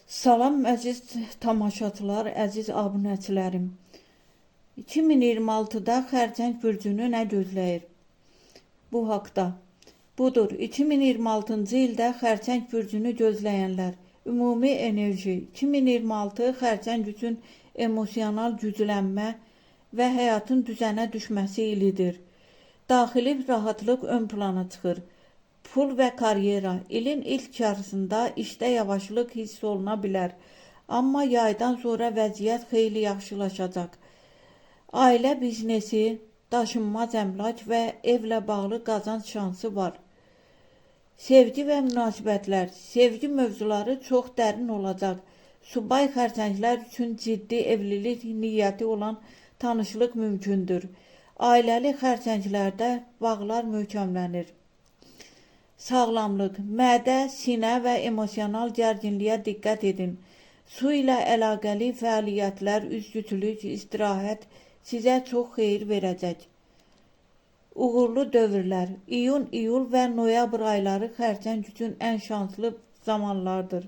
Salam əziz tamaşaçılar, əziz abunəçilərim. 2026-da xərçəng bürcünü nə gözləyir? Bu haqda. Budur, 2026-cı ildə xərçəng bürcünü gözləyənlər. Ümumi enerji 2026 xərçəng üçün emosional güclənmə və həyatın düzənə düşməsi ilidir. Daxili rahatlıq ön plana çıxır. Pul və karyera. İlin ilk yarısında işdə yavaşlıq hiss oluna bilər. Amma yaydan sonra vəziyyət xeyli yaxşılaşacaq. Ailə biznesi, daşınmaz əmlak və evlə bağlı qazanc şansı var. Sevgi və münasibətlər. Sevgi mövzuları çox dərin olacaq. Subay xərçənglər üçün ciddi evlilik niyyəti olan tanışlıq mümkündür. Ailəli xərçənglərdə bağlar möhkəmlənir. Sağlamlıq, mədə, sinə və emosional gərginliyə diqqət edin. Su ilə əlaqəli fəaliyyətlər, üzgüçülük, istirahət sizə çox xeyir verəcək. Uğurlu dövrlər, iyun, iyul və noyabr ayları xərçəng üçün ən şanslı zamanlardır.